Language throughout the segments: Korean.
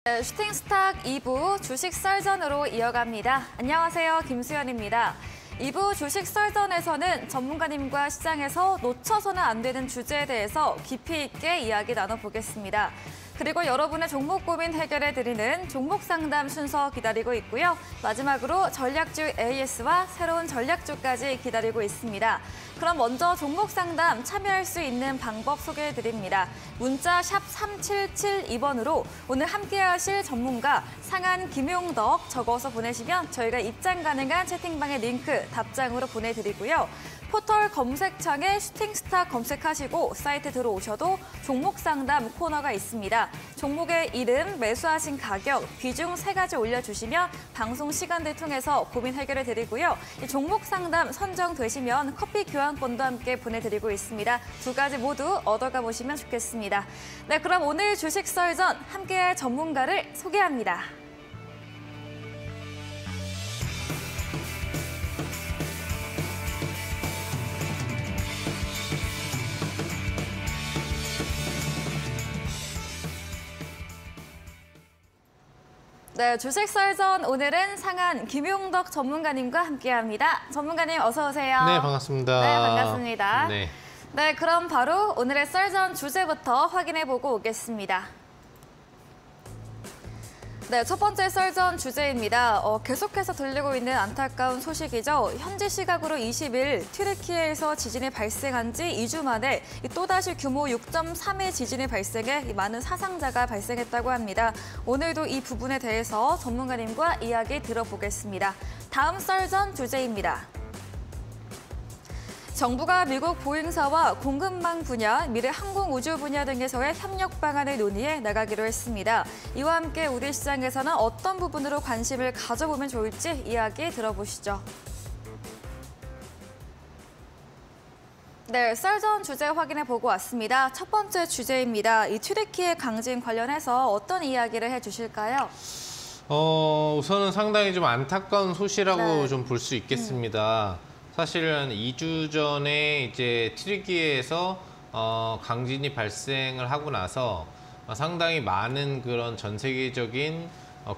네, 슈팅스탁 2부 주식 썰전으로 이어갑니다. 안녕하세요, 김수현입니다. 2부 주식 썰전에서는 전문가님과 시장에서 놓쳐서는 안 되는 주제에 대해서 깊이 있게 이야기 나눠보겠습니다. 그리고 여러분의 종목 고민 해결해드리는 종목 상담 순서 기다리고 있고요. 마지막으로 전략주 AS와 새로운 전략주까지 기다리고 있습니다. 그럼 먼저 종목 상담 참여할 수 있는 방법 소개해드립니다. 문자 샵 3772번으로 오늘 함께하실 전문가 상한 김용덕 적어서 보내시면 저희가 입장 가능한 채팅방의 링크 답장으로 보내드리고요. 포털 검색창에 슈팅스탁 검색하시고 사이트 들어오셔도 종목 상담 코너가 있습니다. 종목의 이름, 매수하신 가격, 비중 3가지 올려주시면 방송 시간들 통해서 고민 해결해 드리고요. 이 종목 상담 선정되시면 커피 교환권도 함께 보내드리고 있습니다. 2가지 모두 얻어가 보시면 좋겠습니다. 네, 그럼 오늘 주식 썰전 함께할 전문가를 소개합니다. 네, 주식 썰전 오늘은 상한 김용덕 전문가님과 함께합니다. 전문가님 어서 오세요. 네, 반갑습니다. 네, 반갑습니다. 네. 네, 그럼 바로 오늘의 썰전 주제부터 확인해보고 오겠습니다. 네, 첫 번째 썰전 주제입니다. 계속해서 들리고 있는 안타까운 소식이죠. 현지 시각으로 20일 튀르키예에서 지진이 발생한 지 2주 만에 또다시 규모 6.3의 지진이 발생해 많은 사상자가 발생했다고 합니다. 오늘도 이 부분에 대해서 전문가님과 이야기 들어보겠습니다. 다음 썰전 주제입니다. 정부가 미국 보잉사와 공급망 분야, 미래 항공우주 분야 등에서의 협력 방안을 논의해 나가기로 했습니다. 이와 함께 우리 시장에서는 어떤 부분으로 관심을 가져보면 좋을지 이야기 들어보시죠. 네, 썰전 주제 확인해보고 왔습니다. 첫 번째 주제입니다. 이 튀르키예 강진 관련해서 어떤 이야기를 해주실까요? 우선은 상당히 좀 안타까운 소식이라고 네. 좀 볼 수 있겠습니다. 사실은 2주 전에 이제 튀르키예에서 강진이 발생을 하고 나서 상당히 많은 그런 전 세계적인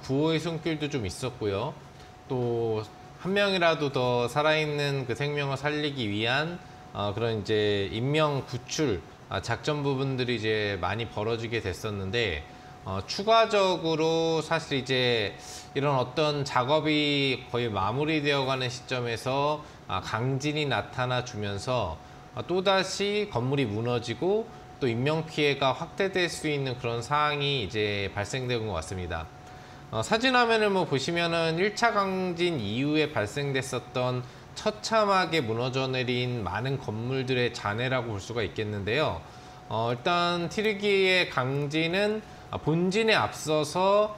구호의 손길도 좀 있었고요. 또 한 명이라도 더 살아있는 그 생명을 살리기 위한 그런 이제 인명 구출 작전 부분들이 이제 많이 벌어지게 됐었는데 추가적으로 사실 이제 이런 어떤 작업이 거의 마무리되어 가는 시점에서 강진이 나타나 주면서 또다시 건물이 무너지고 또 인명피해가 확대될 수 있는 그런 상황이 이제 발생된 것 같습니다. 사진 화면을 보시면은 1차 강진 이후에 발생됐었던 처참하게 무너져 내린 많은 건물들의 잔해라고 볼 수가 있겠는데요. 일단 튀르키예 강진은 본진에 앞서서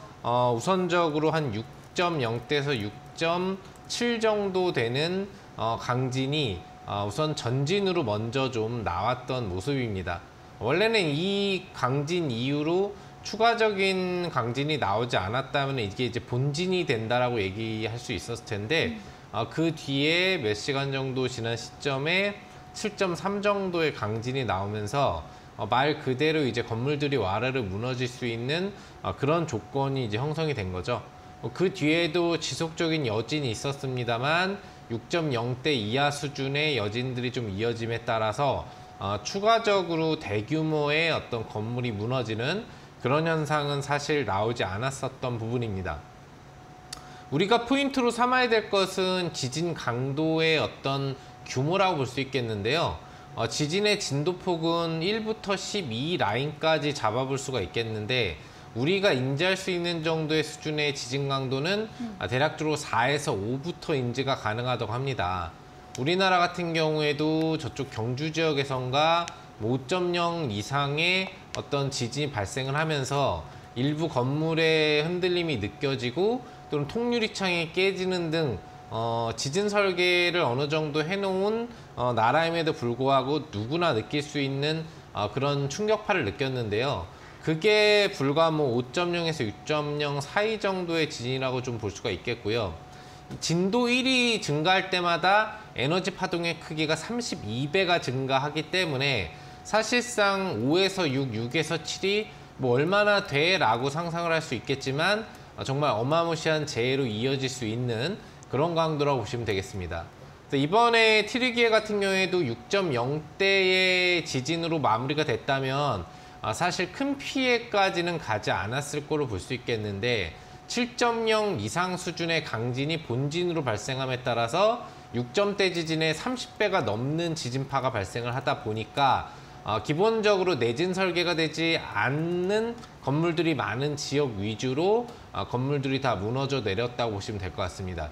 우선적으로 한 6.0대에서 6.7 정도 되는 강진이 우선 전진으로 먼저 좀 나왔던 모습입니다. 원래는 이 강진 이후로 추가적인 강진이 나오지 않았다면 이게 이제 본진이 된다라고 얘기할 수 있었을 텐데 그 뒤에 몇 시간 정도 지난 시점에 7.3 정도의 강진이 나오면서 말 그대로 이제 건물들이 와르르 무너질 수 있는 그런 조건이 이제 형성이 된 거죠. 그 뒤에도 지속적인 여진이 있었습니다만 6.0대 이하 수준의 여진들이 좀 이어짐에 따라서 추가적으로 대규모의 어떤 건물이 무너지는 그런 현상은 사실 나오지 않았었던 부분입니다. 우리가 포인트로 삼아야 될 것은 지진 강도의 어떤 규모라고 볼 수 있겠는데요. 지진의 진도폭은 1부터 12 라인까지 잡아볼 수가 있겠는데 우리가 인지할 수 있는 정도의 수준의 지진 강도는 대략적으로 4에서 5부터 인지가 가능하다고 합니다. 우리나라 같은 경우에도 저쪽 경주 지역에선가 5.0 이상의 어떤 지진이 발생을 하면서 일부 건물의 흔들림이 느껴지고 또는 통유리창이 깨지는 등 지진 설계를 어느 정도 해놓은 나라임에도 불구하고 누구나 느낄 수 있는 그런 충격파를 느꼈는데요. 그게 불과 5.0에서 6.0 사이 정도의 지진이라고 좀 볼 수가 있겠고요. 진도 1이 증가할 때마다 에너지 파동의 크기가 32배가 증가하기 때문에 사실상 5에서 6, 6에서 7이 뭐 얼마나 돼라고 상상을 할 수 있겠지만 정말 어마무시한 재해로 이어질 수 있는 그런 강도라고 보시면 되겠습니다. 이번에 트리기에 같은 경우에도 6.0대의 지진으로 마무리가 됐다면 사실 큰 피해까지는 가지 않았을 거로 볼 수 있겠는데 7.0 이상 수준의 강진이 본진으로 발생함에 따라서 6점대 지진의 30배가 넘는 지진파가 발생을 하다 보니까 기본적으로 내진 설계가 되지 않는 건물들이 많은 지역 위주로 건물들이 다 무너져 내렸다고 보시면 될 것 같습니다.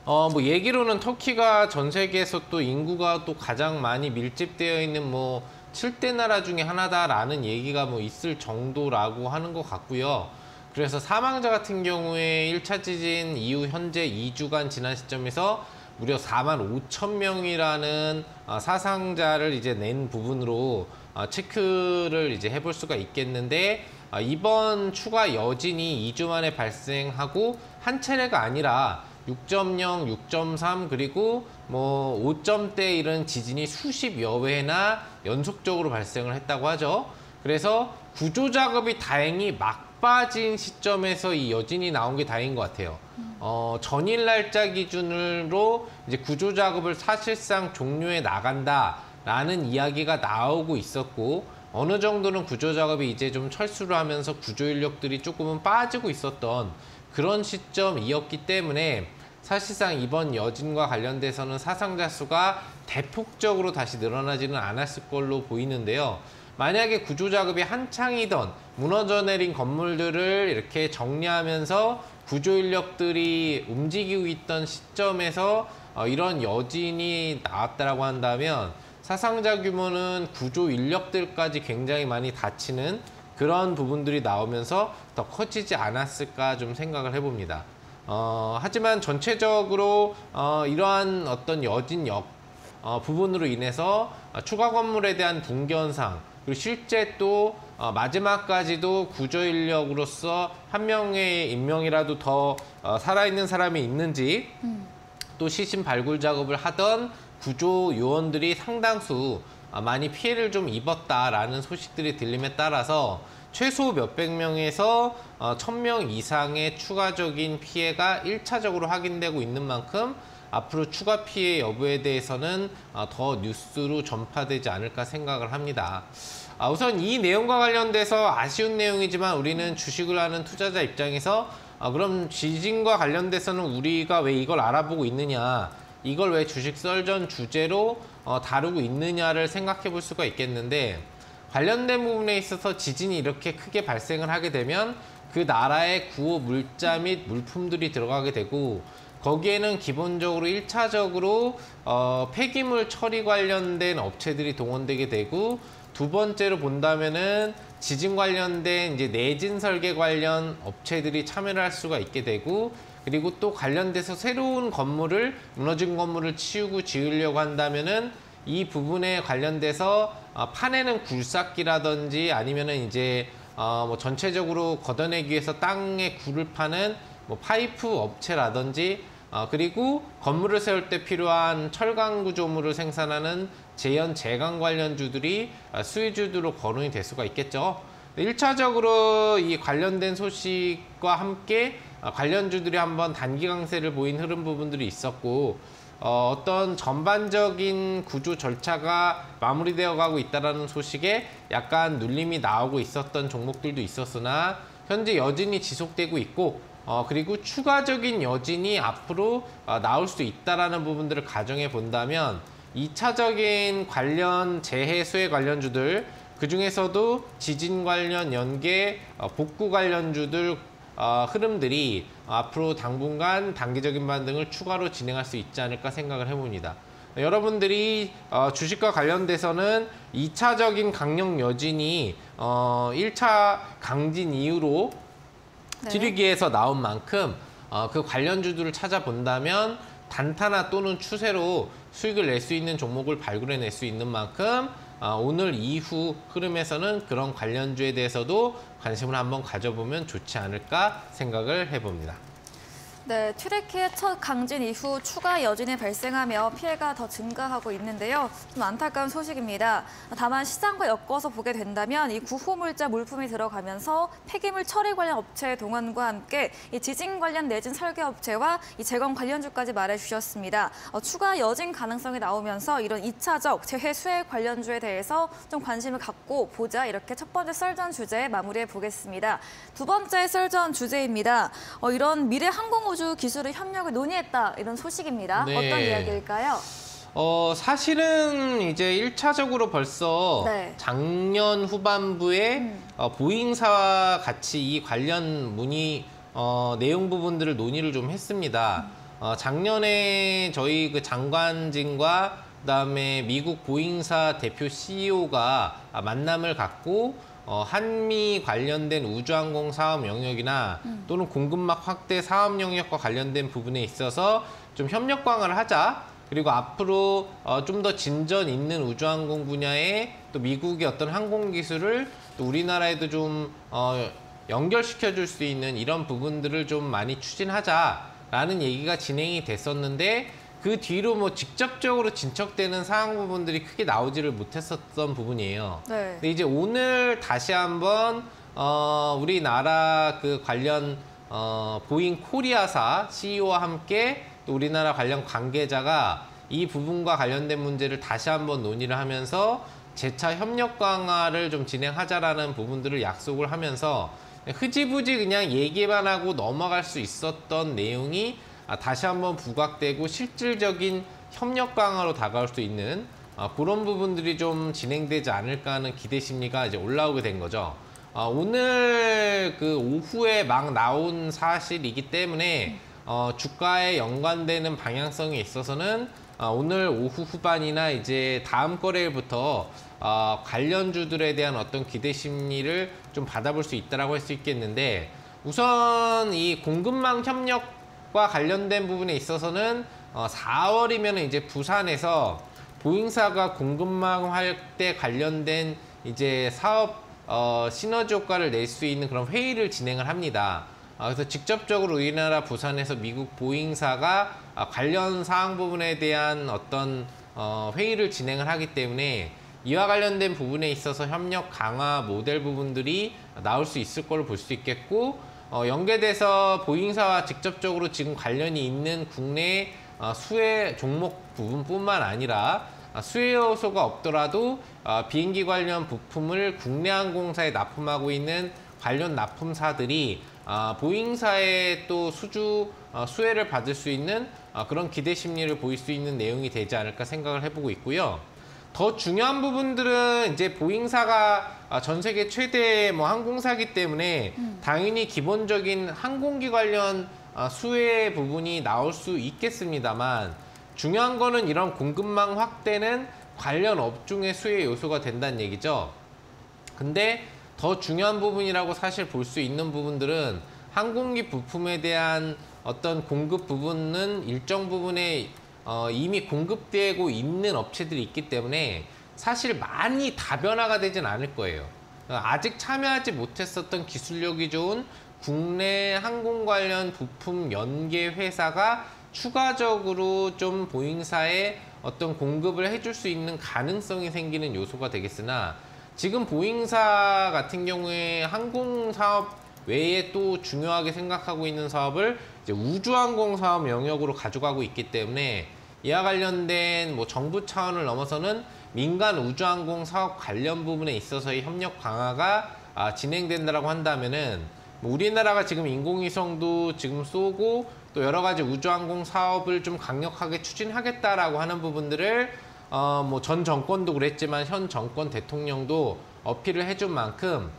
뭐 얘기로는 터키가 전 세계에서 또 인구가 또 가장 많이 밀집되어 있는 뭐 7대 나라 중에 하나다라는 얘기가 뭐 있을 정도라고 하는 것 같고요. 그래서 사망자 같은 경우에 1차 지진 이후 현재 2주간 지난 시점에서 무려 45,000명이라는 사상자를 이제 낸 부분으로 체크를 이제 해볼 수가 있겠는데 이번 추가 여진이 2주 만에 발생하고 한 차례가 아니라 6.0, 6.3 그리고 뭐 5점대 이런 지진이 수십여 회나 연속적으로 발생을 했다고 하죠. 그래서 구조 작업이 다행히 막빠진 시점에서 이 여진이 나온 게 다행인 것 같아요. 전일 날짜 기준으로 이제 구조 작업을 사실상 종료해 나간다라는 이야기가 나오고 있었고 어느 정도는 구조 작업이 이제 좀 철수를 하면서 구조 인력들이 조금은 빠지고 있었던 그런 시점이었기 때문에 사실상 이번 여진과 관련돼서는 사상자 수가 대폭적으로 다시 늘어나지는 않았을 걸로 보이는데요. 만약에 구조 작업이 한창이던 무너져 내린 건물들을 이렇게 정리하면서 구조 인력들이 움직이고 있던 시점에서 이런 여진이 나왔다라고 한다면 사상자 규모는 구조 인력들까지 굉장히 많이 다치는 그런 부분들이 나오면서 더 커지지 않았을까 좀 생각을 해봅니다. 하지만 전체적으로 이러한 어떤 여진 부분으로 인해서 추가 건물에 대한 붕괴 현상 그리고 실제 또 마지막까지도 구조 인력으로서 한 명의 인명이라도 더 살아있는 사람이 있는지 또 시신 발굴 작업을 하던 구조 요원들이 상당수 많이 피해를 좀 입었다라는 소식들이 들림에 따라서 최소 몇백 명에서 1,000명 이상의 추가적인 피해가 1차적으로 확인되고 있는 만큼 앞으로 추가 피해 여부에 대해서는 더 뉴스로 전파되지 않을까 생각을 합니다. 우선 이 내용과 관련돼서 아쉬운 내용이지만 우리는 주식을 하는 투자자 입장에서 그럼 지진과 관련돼서는 우리가 왜 이걸 알아보고 있느냐, 이걸 왜 주식 썰전 주제로 다루고 있느냐를 생각해 볼 수가 있겠는데 관련된 부분에 있어서 지진이 이렇게 크게 발생을 하게 되면 그 나라의 구호 물자 및 물품들이 들어가게 되고 거기에는 기본적으로 1차적으로 폐기물 처리 관련된 업체들이 동원되게 되고 두 번째로 본다면은 지진 관련된 이제 내진 설계 관련 업체들이 참여를 할 수가 있게 되고 그리고 또 관련돼서 새로운 건물을 무너진 건물을 치우고 지으려고 한다면은 이 부분에 관련돼서 파내는 굴삭기라든지 아니면은 이제 뭐 전체적으로 걷어내기 위해서 땅에 굴을 파는 뭐 파이프 업체라든지 그리고 건물을 세울 때 필요한 철강 구조물을 생산하는 재현 재강 관련주들이 수혜주들로 거론이 될 수가 있겠죠. 1차적으로 이 관련된 소식과 함께 관련주들이 한번 단기 강세를 보인 흐름 부분들이 있었고 어떤 전반적인 구조 절차가 마무리되어 가고 있다는 소식에 약간 눌림이 나오고 있었던 종목들도 있었으나 현재 여진이 지속되고 있고 그리고 추가적인 여진이 앞으로 나올 수 있다는 부분들을 가정해 본다면 2차적인 관련 재해 수해 관련주들 그중에서도 지진 관련 연계 복구 관련주들 흐름들이 앞으로 당분간 단기적인 반등을 추가로 진행할 수 있지 않을까 생각을 해봅니다. 여러분들이 주식과 관련돼서는 2차적인 강력 여진이 1차 강진 이후로 트리기에서 나온 만큼 그 관련주들을 찾아본다면 단타나 또는 추세로 수익을 낼 수 있는 종목을 발굴해낼 수 있는 만큼 오늘 이후 흐름에서는 그런 관련주에 대해서도 관심을 한번 가져보면 좋지 않을까 생각을 해봅니다. 네, 튀르키예 첫 강진 이후 추가 여진이 발생하며 피해가 더 증가하고 있는데요. 좀 안타까운 소식입니다. 다만 시장과 엮어서 보게 된다면 이 구호물자 물품이 들어가면서 폐기물 처리 관련 업체의 동원과 함께 이 지진 관련 내진 설계 업체와 이 재건 관련주까지 말해주셨습니다. 추가 여진 가능성이 나오면서 이런 2차적 재해 수해 관련주에 대해서 좀 관심을 갖고 보자, 이렇게 첫 번째 썰전 주제 마무리해 보겠습니다. 두 번째 썰전 주제입니다. 이런 미래 항공우주 기술의 협력을 논의했다, 이런 소식입니다. 네. 어떤 이야기일까요? 사실은 이제 1차적으로 벌써 네. 작년 후반부에 보잉사와 같이 이 관련 문의 내용 부분들을 논의를 좀 했습니다. 작년에 저희 그 장관진과 그다음에 미국 보잉사 대표 CEO가 만남을 갖고 한미 관련된 우주항공 사업 영역이나 또는 공급망 확대 사업 영역과 관련된 부분에 있어서 좀 협력 강화를 하자. 그리고 앞으로 좀 더 진전 있는 우주항공 분야에 또 미국의 어떤 항공 기술을 또 우리나라에도 좀 연결시켜 줄 수 있는 이런 부분들을 좀 많이 추진하자라는 얘기가 진행이 됐었는데, 그 뒤로 뭐 직접적으로 진척되는 사항 부분들이 크게 나오지를 못했었던 부분이에요. 네. 근데 이제 오늘 다시 한번 우리나라 그 관련 보잉 코리아사 CEO와 함께 또 우리나라 관련 관계자가 이 부분과 관련된 문제를 다시 한번 논의를 하면서 재차 협력 강화를 좀 진행하자라는 부분들을 약속을 하면서 흐지부지 그냥 얘기만 하고 넘어갈 수 있었던 내용이 다시 한번 부각되고 실질적인 협력 강화로 다가올 수 있는 그런 부분들이 좀 진행되지 않을까 하는 기대 심리가 이제 올라오게 된 거죠. 오늘 그 오후에 막 나온 사실이기 때문에 주가에 연관되는 방향성에 있어서는 오늘 오후 후반이나 이제 다음 거래일부터 관련주들에 대한 어떤 기대 심리를 좀 받아볼 수 있다라고 할 수 있겠는데, 우선 이 공급망 협력과 관련된 부분에 있어서는 4월이면 이제 부산에서 보잉사가 공급망 확대 관련된 이제 사업 시너지 효과를 낼 수 있는 그런 회의를 진행을 합니다. 그래서 직접적으로 우리나라 부산에서 미국 보잉사가 관련 사항 부분에 대한 어떤 회의를 진행을 하기 때문에 이와 관련된 부분에 있어서 협력 강화 모델 부분들이 나올 수 있을 걸로 볼 수 있겠고, 연계돼서 보잉사와 직접적으로 지금 관련이 있는 국내 수혜 종목 부분뿐만 아니라 수혜 요소가 없더라도 비행기 관련 부품을 국내 항공사에 납품하고 있는 관련 납품사들이 보잉사의 또 수혜를 받을 수 있는 그런 기대 심리를 보일 수 있는 내용이 되지 않을까 생각을 해보고 있고요. 더 중요한 부분들은 이제 보잉사가 전 세계 최대 항공사이기 때문에 당연히 기본적인 항공기 관련 수혜 부분이 나올 수 있겠습니다만, 중요한 거는 이런 공급망 확대는 관련 업종의 수혜 요소가 된다는 얘기죠. 근데 더 중요한 부분이라고 사실 볼 수 있는 부분들은 항공기 부품에 대한 어떤 공급 부분은 일정 부분에 이미 공급되고 있는 업체들이 있기 때문에 사실 많이 다변화가 되진 않을 거예요. 아직 참여하지 못했었던 기술력이 좋은 국내 항공 관련 부품 연계 회사가 추가적으로 좀 보잉사에 어떤 공급을 해줄 수 있는 가능성이 생기는 요소가 되겠으나, 지금 보잉사 같은 경우에 항공 사업 외에 또 중요하게 생각하고 있는 사업을 이제 우주항공 사업 영역으로 가져가고 있기 때문에 이와 관련된 정부 차원을 넘어서는 민간 우주항공 사업 관련 부분에 있어서의 협력 강화가 진행된다라고 한다면은 우리나라가 지금 인공위성도 지금 쏘고 또 여러 가지 우주항공 사업을 좀 강력하게 추진하겠다라고 하는 부분들을 전 정권도 그랬지만 현 정권 대통령도 어필을 해준 만큼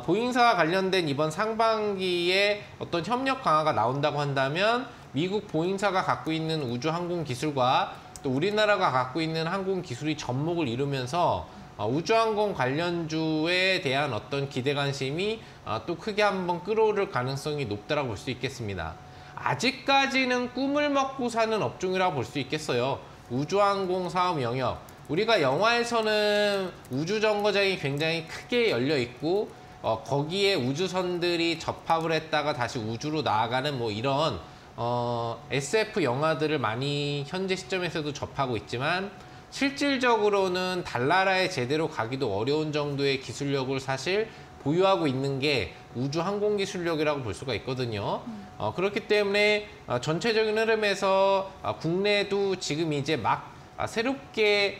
보잉사와 관련된 이번 상반기에 어떤 협력 강화가 나온다고 한다면 미국 보잉사가 갖고 있는 우주항공 기술과 또 우리나라가 갖고 있는 항공 기술이 접목을 이루면서 우주항공 관련주에 대한 어떤 기대 관심이 또 크게 한번 끌어오를 가능성이 높다라고 볼 수 있겠습니다. 아직까지는 꿈을 먹고 사는 업종이라고 볼 수 있겠어요. 우주항공 사업 영역. 우리가 영화에서는 우주정거장이 굉장히 크게 열려 있고 거기에 우주선들이 접합을 했다가 다시 우주로 나아가는 이런 SF 영화들을 많이 현재 시점에서도 접하고 있지만 실질적으로는 달나라에 제대로 가기도 어려운 정도의 기술력을 사실 보유하고 있는 게 우주 항공 기술력이라고 볼 수가 있거든요. 그렇기 때문에 전체적인 흐름에서 국내도 지금 이제 막 새롭게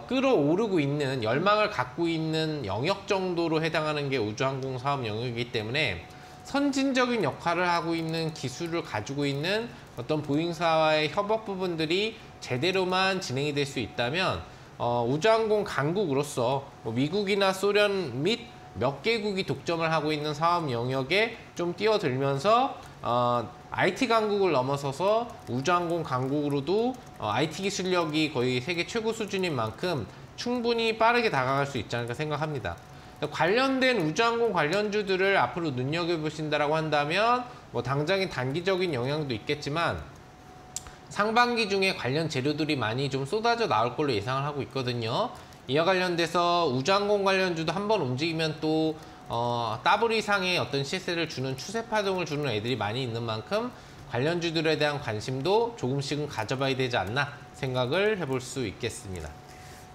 끌어오르고 있는 열망을 갖고 있는 영역 정도로 해당하는 게 우주항공 사업 영역이기 때문에 선진적인 역할을 하고 있는 기술을 가지고 있는 어떤 보잉사와의 협업 부분들이 제대로만 진행이 될 수 있다면 우주항공 강국으로서 미국이나 소련 및 몇 개국이 독점을 하고 있는 사업 영역에 좀 뛰어들면서 IT 강국을 넘어서서 우주항공 강국으로도 IT 기술력이 거의 세계 최고 수준인 만큼 충분히 빠르게 다가갈 수 있지 않을까 생각합니다. 관련된 우주항공 관련주들을 앞으로 눈여겨보신다라고 한다면 뭐 당장의 단기적인 영향도 있겠지만 상반기 중에 관련 재료들이 많이 좀 쏟아져 나올 걸로 예상을 하고 있거든요. 이와 관련돼서 우주항공 관련주도 한번 움직이면 또 더블 이상의 어떤 시세를 주는 추세 파동을 주는 애들이 많이 있는 만큼 관련주들에 대한 관심도 조금씩은 가져봐야 되지 않나 생각을 해볼 수 있겠습니다.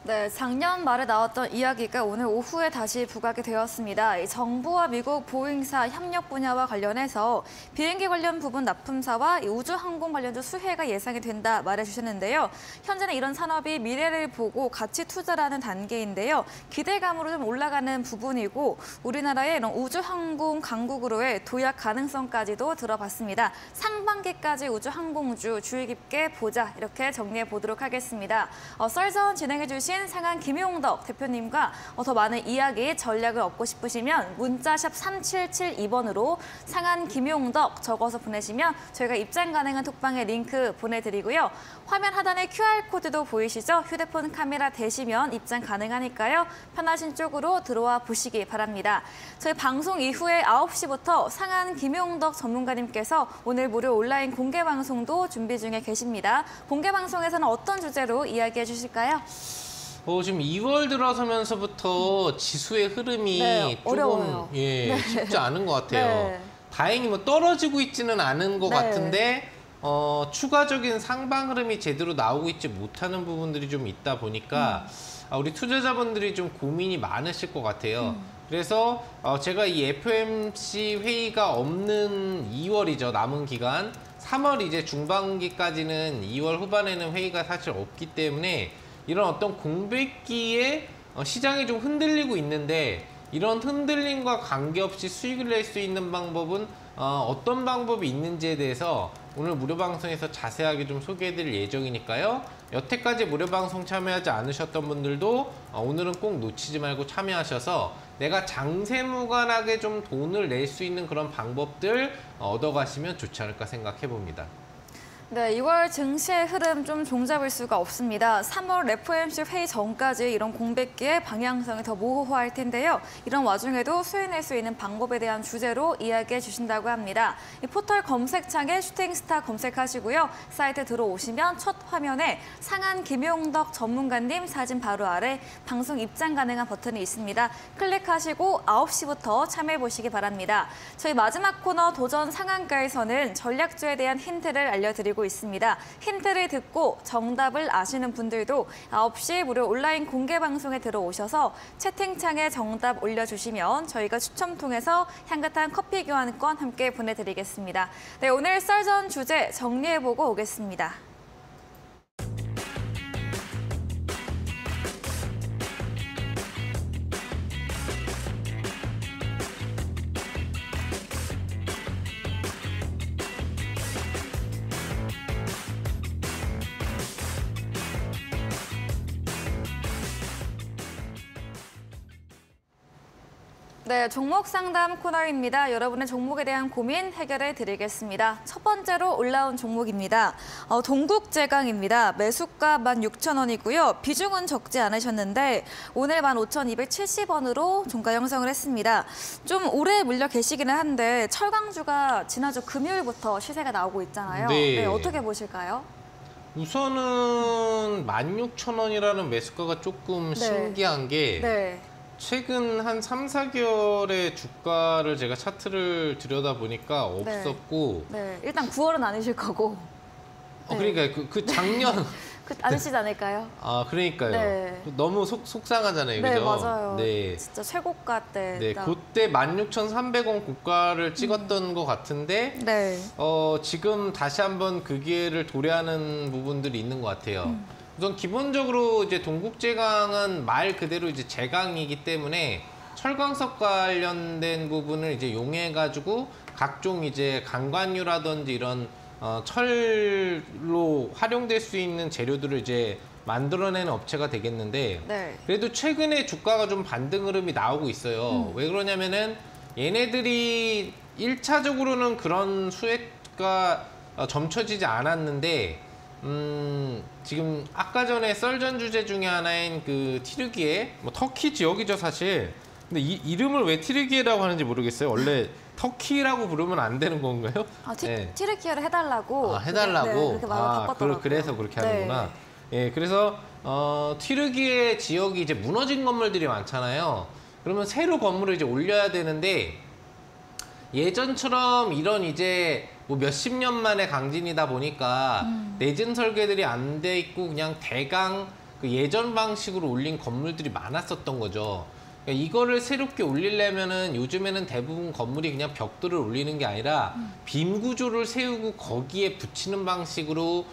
네, 작년 말에 나왔던 이야기가 오늘 오후에 다시 부각이 되었습니다. 이 정부와 미국 보잉사 협력 분야와 관련해서 비행기 관련 부분 납품사와 이 우주항공 관련주 수혜가 예상이 된다 말해주셨는데요. 현재는 이런 산업이 미래를 보고 같이 투자를 하는 단계인데요. 기대감으로 좀 올라가는 부분이고 우리나라의 이런 우주항공 강국으로의 도약 가능성까지도 들어봤습니다. 상반기까지 우주항공주 주의 깊게 보자 이렇게 정리해 보도록 하겠습니다. 썰전 진행해 주신 상한 김용덕 대표님과 더 많은 이야기, 전략을 얻고 싶으시면 문자샵 3772번으로 상한 김용덕 적어서 보내시면 저희가 입장 가능한 톡방에 링크 보내드리고요. 화면 하단에 QR코드도 보이시죠? 휴대폰 카메라 대시면 입장 가능하니까요. 편하신 쪽으로 들어와 보시기 바랍니다. 저희 방송 이후에 9시부터 상한 김용덕 전문가님께서 오늘 무료 온라인 공개 방송도 준비 중에 계십니다. 공개 방송에서는 어떤 주제로 이야기해 주실까요? 지금 2월 들어서면서부터 지수의 흐름이 네, 조금 어려워요. 쉽지 않은 것 같아요. 네. 다행히 뭐 떨어지고 있지는 않은 것 네. 같은데 추가적인 상방 흐름이 제대로 나오고 있지 못하는 부분들이 좀 있다 보니까 우리 투자자분들이 좀 고민이 많으실 것 같아요. 그래서 제가 이 FOMC 회의가 없는 2월이죠. 남은 기간. 3월 이제 중반기까지는 2월 후반에는 회의가 사실 없기 때문에 이런 어떤 공백기에 시장이 좀 흔들리고 있는데 이런 흔들림과 관계없이 수익을 낼 수 있는 방법은 어떤 방법이 있는지에 대해서 오늘 무료 방송에서 자세하게 좀 소개해드릴 예정이니까요. 여태까지 무료 방송 참여하지 않으셨던 분들도 오늘은 꼭 놓치지 말고 참여하셔서 내가 장세무관하게 좀 돈을 낼 수 있는 그런 방법들 얻어가시면 좋지 않을까 생각해 봅니다. 네, 2월 증시의 흐름 좀 종잡을 수가 없습니다. 3월 FOMC 회의 전까지 이런 공백기의 방향성이 더 모호할 텐데요. 이런 와중에도 수익낼 수 있는 방법에 대한 주제로 이야기해 주신다고 합니다. 이 포털 검색창에 슈팅스타 검색하시고요. 사이트 들어오시면 첫 화면에 상한 김용덕 전문가님 사진 바로 아래 방송 입장 가능한 버튼이 있습니다. 클릭하시고 9시부터 참여해 보시기 바랍니다. 저희 마지막 코너 도전 상한가에서는 전략주에 대한 힌트를 알려드리고 있습니다. 힌트를 듣고 정답을 아시는 분들도 9시 무료 온라인 공개 방송에 들어오셔서 채팅창에 정답 올려주시면 저희가 추첨 통해서 향긋한 커피 교환권 함께 보내드리겠습니다. 네, 오늘 썰전 주제 정리해보고 오겠습니다. 네, 종목 상담 코너입니다. 여러분의 종목에 대한 고민 해결해 드리겠습니다. 첫 번째로 올라온 종목입니다. 동국제강입니다. 매수가 16,000원이고요. 비중은 적지 않으셨는데 오늘 15,270원으로 종가 형성을 했습니다. 좀 오래 물려 계시기는 한데 철강주가 지난주 금요일부터 시세가 나오고 있잖아요. 네. 어떻게 보실까요? 우선은 16,000원이라는 매수가가 조금 신기한 게 네. 최근 한 3, 4개월의 주가를 제가 차트를 들여다보니까 네. 없었고 네, 일단 9월은 아니실 거고. 네. 그러니까 그 작년 아니시지 않을까요? 아 그러니까요. 네. 너무 속상하잖아요. 네, 그죠? 맞아요. 네. 진짜 최고가 때. 네, 딱. 그때 16,300원 고가를 찍었던 것 같은데 네. 지금 다시 한번 그 기회를 도래하는 부분들이 있는 것 같아요. 우선 기본적으로 이제 동국제강은 말 그대로 이제 제강이기 때문에 철광석 관련된 부분을 이제 이용해가지고 각종 이제 강관유라든지 이런 철로 활용될 수 있는 재료들을 이제 만들어내는 업체가 되겠는데 네. 그래도 최근에 주가가 좀 반등 흐름이 나오고 있어요. 왜 그러냐면은 얘네들이 1차적으로는 그런 수혜가 점쳐지지 않았는데 지금 아까 전에 썰전 주제 중에 하나인 그 티르기에 뭐 터키 지역이죠 사실. 근데 이 이름을 왜 티르기에라고 하는지 모르겠어요. 원래 터키라고 부르면 안 되는 건가요? 네. 티르키예를 해달라고. 해달라고. 네, 그렇게 말을 바꿨더라고요. 그래서 그렇게 하는구나. 예, 그래서 튀르기예 지역이 이제 무너진 건물들이 많잖아요. 그러면 새로 건물을 이제 올려야 되는데 예전처럼 이런 이제 뭐 몇십 년 만에 강진이다 보니까 내진 설계들이 안 돼 있고 그냥 대강 그 예전 방식으로 올린 건물들이 많았었던 거죠. 그러니까 이거를 새롭게 올리려면은 요즘에는 대부분 건물이 그냥 벽돌을 올리는 게 아니라 빔 구조를 세우고 거기에 붙이는 방식으로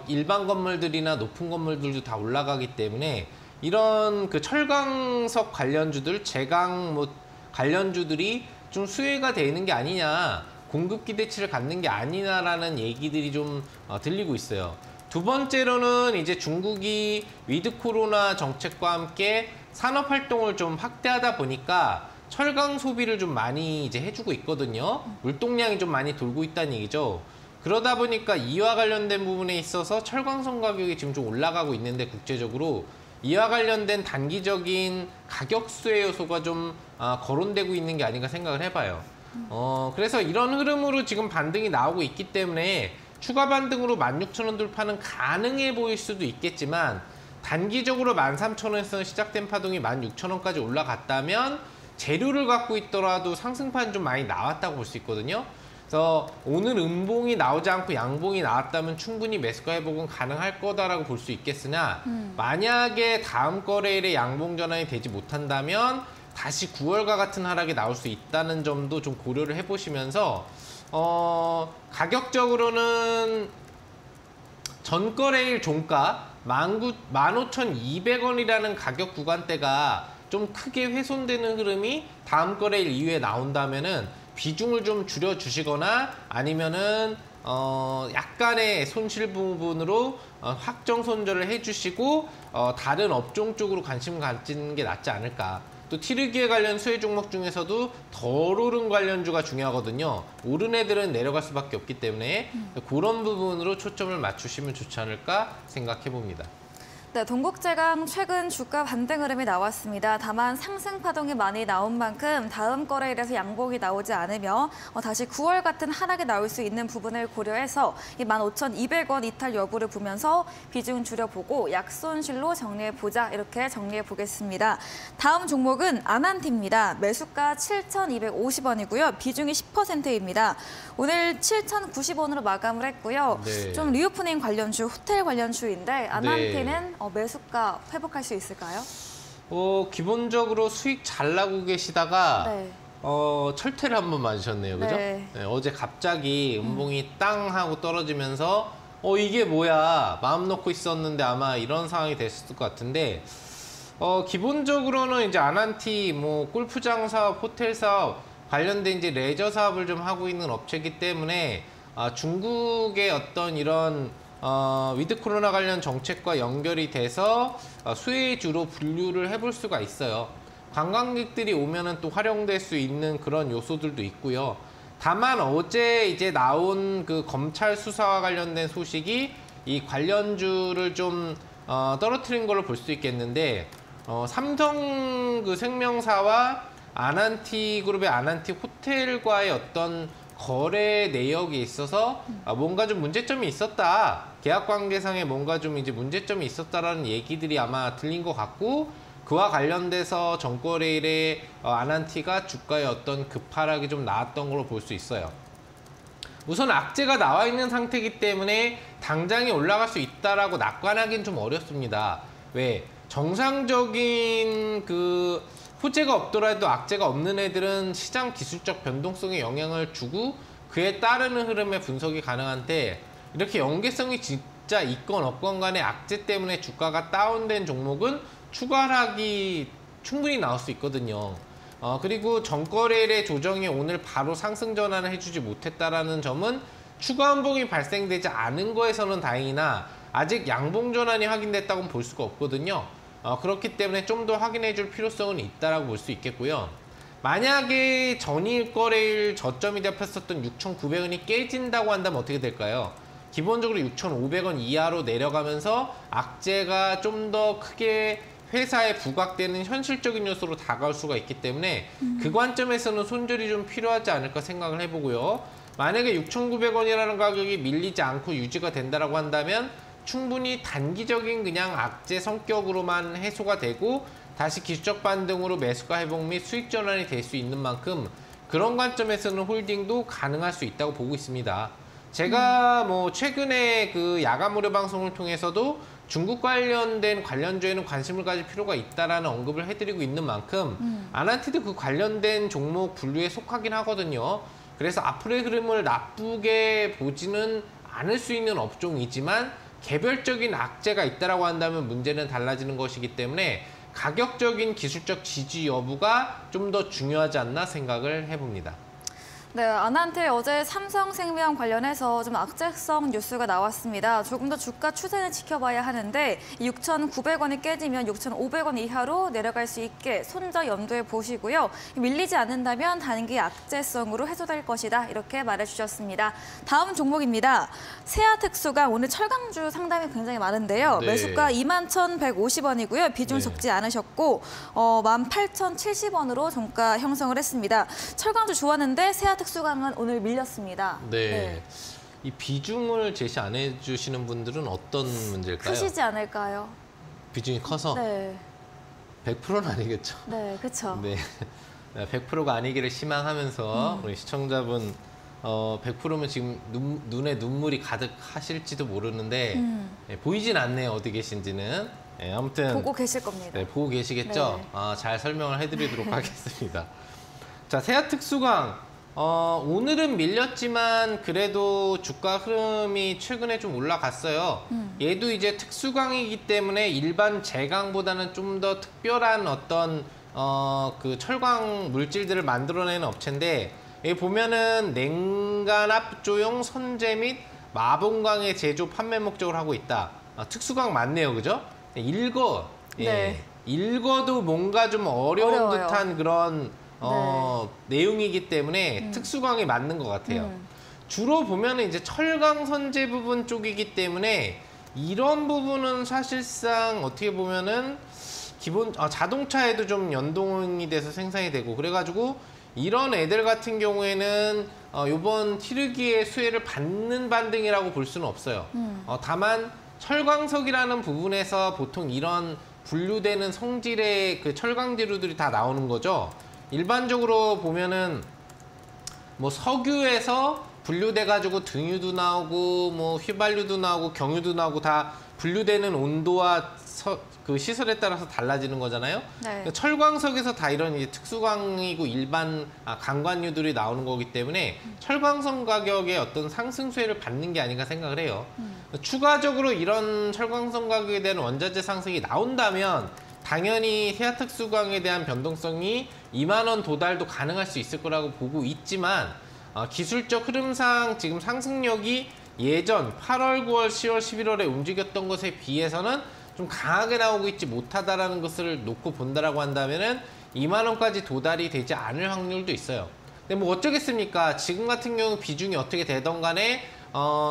일반 건물들이나 높은 건물들도 다 올라가기 때문에 이런 그 철강석 관련주들, 제강 뭐 관련주들이 좀 수혜가 되는 게 아니냐, 공급 기대치를 갖는 게 아니냐라는 얘기들이 좀 들리고 있어요. 두 번째로는 이제 중국이 위드 코로나 정책과 함께 산업 활동을 좀 확대하다 보니까 철강 소비를 좀 많이 이제 해주고 있거든요. 물동량이 좀 많이 돌고 있다는 얘기죠. 그러다 보니까 이와 관련된 부분에 있어서 철광석 가격이 지금 좀 올라가고 있는데 국제적으로 이와 관련된 단기적인 가격 수혜 요소가 좀 거론되고 있는 게 아닌가 생각을 해봐요. 그래서 이런 흐름으로 지금 반등이 나오고 있기 때문에 추가 반등으로 16,000원 돌파는 가능해 보일 수도 있겠지만 단기적으로 13,000원에서 시작된 파동이 16,000원까지 올라갔다면 재료를 갖고 있더라도 상승판 좀 많이 나왔다고 볼 수 있거든요. 그래서 오늘 음봉이 나오지 않고 양봉이 나왔다면 충분히 매수가 회복은 가능할 거다라고 볼 수 있겠으나 만약에 다음 거래일에 양봉 전환이 되지 못한다면 다시 9월과 같은 하락이 나올 수 있다는 점도 좀 고려를 해보시면서 가격적으로는 전 거래일 종가 15,200원이라는 가격 구간대가 좀 크게 훼손되는 흐름이 다음 거래일 이후에 나온다면은 비중을 좀 줄여 주시거나 아니면은 약간의 손실 부분으로 확정 손절을 해 주시고 다른 업종 쪽으로 관심 가지는 게 낫지 않을까. 또 티르기에 관련 수혜 종목 중에서도 덜 오른 관련주가 중요하거든요. 오른 애들은 내려갈 수밖에 없기 때문에 그런 부분으로 초점을 맞추시면 좋지 않을까 생각해 봅니다. 네, 동국제강 최근 주가 반등 흐름이 나왔습니다. 다만 상승 파동이 많이 나온 만큼 다음 거래일에서 양봉이 나오지 않으며 다시 9월 같은 하락이 나올 수 있는 부분을 고려해서 이 15,200원 이탈 여부를 보면서 비중 줄여보고 약손실로 정리해보자 이렇게 정리해보겠습니다. 다음 종목은 아난티입니다. 매수가 7,250원이고요. 비중이 10%입니다. 오늘 7,090원으로 마감을 했고요. 네. 좀 리오프닝 관련주, 호텔 관련주인데 아난티는 매수가 회복할 수 있을까요? 기본적으로 수익 잘 나고 계시다가 네. 철퇴를 한번 맞으셨네요. 그죠? 네. 네, 어제 갑자기 음봉이 땅 하고 떨어지면서 이게 뭐야 마음 놓고 있었는데 아마 이런 상황이 됐을 것 같은데 기본적으로는 이제 아난티 뭐 골프장 사업, 호텔 사업 관련된 이제 레저 사업을 좀 하고 있는 업체이기 때문에 중국의 어떤 이런 위드 코로나 관련 정책과 연결이 돼서 수혜주로 분류를 해볼 수가 있어요. 관광객들이 오면은 또 활용될 수 있는 그런 요소들도 있고요. 다만 어제 이제 나온 그 검찰 수사와 관련된 소식이 이 관련주를 좀 떨어뜨린 걸로 볼 수 있겠는데 삼성 그 생명사와 아난티 그룹의 아난티 호텔과의 어떤 거래 내역에 있어서 뭔가 좀 문제점이 있었다. 계약 관계상에 뭔가 좀 이제 문제점이 있었다라는 얘기들이 아마 들린 것 같고 그와 관련돼서 전거래일에 아난티가 주가의 어떤 급하락이 좀 나왔던 걸로 볼 수 있어요. 우선 악재가 나와 있는 상태이기 때문에 당장에 올라갈 수 있다라고 낙관하기는 좀 어렵습니다. 왜? 정상적인 그 호재가 없더라도 악재가 없는 애들은 시장 기술적 변동성에 영향을 주고 그에 따르는 흐름의 분석이 가능한데, 이렇게 연계성이 진짜 있건 없건 간에 악재 때문에 주가가 다운된 종목은 추가 하락이 충분히 나올 수 있거든요. 그리고 전거래일의 조정이 오늘 바로 상승 전환을 해주지 못했다라는 점은 추가 환봉이 발생되지 않은 거에서는 다행이나 아직 양봉 전환이 확인됐다고는 볼 수가 없거든요. 그렇기 때문에 좀 더 확인해 줄 필요성은 있다라고 볼 수 있겠고요. 만약에 전일 거래일 저점이 잡혔었던 6,900원이 깨진다고 한다면 어떻게 될까요? 기본적으로 6,500원 이하로 내려가면서 악재가 좀 더 크게 회사에 부각되는 현실적인 요소로 다가올 수가 있기 때문에 그 관점에서는 손절이 좀 필요하지 않을까 생각을 해보고요. 만약에 6,900원이라는 가격이 밀리지 않고 유지가 된다라고 한다면 충분히 단기적인 그냥 악재 성격으로만 해소가 되고 다시 기술적 반등으로 매수가 회복 및 수익 전환이 될 수 있는 만큼 그런 관점에서는 홀딩도 가능할 수 있다고 보고 있습니다. 제가 뭐 최근에 그 야간 무료 방송을 통해서도 중국 관련된 관련주에는 관심을 가질 필요가 있다라는 언급을 해드리고 있는 만큼 아난티도 그 관련된 종목 분류에 속하긴 하거든요. 그래서 앞으로의 흐름을 나쁘게 보지는 않을 수 있는 업종이지만 개별적인 악재가 있다라고 한다면 문제는 달라지는 것이기 때문에 가격적인 기술적 지지 여부가 좀 더 중요하지 않나 생각을 해봅니다. 네, 아난테 어제 삼성생명 관련해서 좀 악재성 뉴스가 나왔습니다. 조금 더 주가 추세는 지켜봐야 하는데 6,900원이 깨지면 6,500원 이하로 내려갈 수 있게 손절 염두에 보시고요. 밀리지 않는다면 단기 악재성으로 해소될 것이다. 이렇게 말해주셨습니다. 다음 종목입니다. 세아특수가 오늘 철강주 상담이 굉장히 많은데요. 네. 매수가 21,150원이고요. 비중 네. 적지 않으셨고 18,070원으로 종가 형성을 했습니다. 철강주 좋았는데 세아특수강은 오늘 밀렸습니다. 네. 이 비중을 제시 안 해주시는 분들은 어떤 문제일까요? 크시지 않을까요? 비중이 커서 네. 100%는 아니겠죠. 네, 그렇죠. 네. 100%가 아니기를 희망하면서 우리 시청자분 100%면 지금 눈에 눈물이 가득하실지도 모르는데 보이진 않네요. 어디 계신지는. 네, 아무튼 보고 계실 겁니다. 네, 보고 계시겠죠? 네. 잘 설명을 해드리도록 하겠습니다. 자, 세아특수강. 오늘은 밀렸지만 그래도 주가 흐름이 최근에 좀 올라갔어요. 얘도 이제 특수강이기 때문에 일반 제강보다는 좀 더 특별한 어떤 그 철강 물질들을 만들어내는 업체인데, 여기 보면은 냉간 압조용 선재 및 마봉강의 제조 판매 목적으로 하고 있다. 특수강 맞네요, 그죠? 네. 읽어도 뭔가 좀 어려운 어려워요. 듯한 그런 네. 내용이기 때문에 특수강이 맞는 것 같아요. 주로 보면은 이제 철강 선재 부분 쪽이기 때문에 이런 부분은 사실상 어떻게 보면은 기본 자동차에도 좀 연동이 돼서 생산이 되고 그래가지고 이런 애들 같은 경우에는 이번 티르기의 수혜를 받는 반등이라고 볼 수는 없어요. 다만 철광석이라는 부분에서 보통 이런 분류되는 성질의 그 철강재료들이 다 나오는 거죠. 일반적으로 보면은 뭐 석유에서 분류돼 가지고 등유도 나오고 뭐 휘발유도 나오고 경유도 나오고 다 분류되는 온도와 그 시설에 따라서 달라지는 거잖아요. 네. 철광석에서 다 이런 이제 특수광이고 일반 강관유들이 나오는 거기 때문에 철광석 가격의 어떤 상승 수혜를 받는 게 아닌가 생각을 해요. 추가적으로 이런 철광석 가격에 대한 원자재 상승이 나온다면 당연히 세아특수광에 대한 변동성이 2만 원 도달도 가능할 수 있을 거라고 보고 있지만 기술적 흐름상 지금 상승력이 예전 8월, 9월, 10월, 11월에 움직였던 것에 비해서는 좀 강하게 나오고 있지 못하다라는 것을 놓고 본다라고 한다면은 2만 원까지 도달이 되지 않을 확률도 있어요. 근데 뭐 어쩌겠습니까? 지금 같은 경우 비중이 어떻게 되던 간에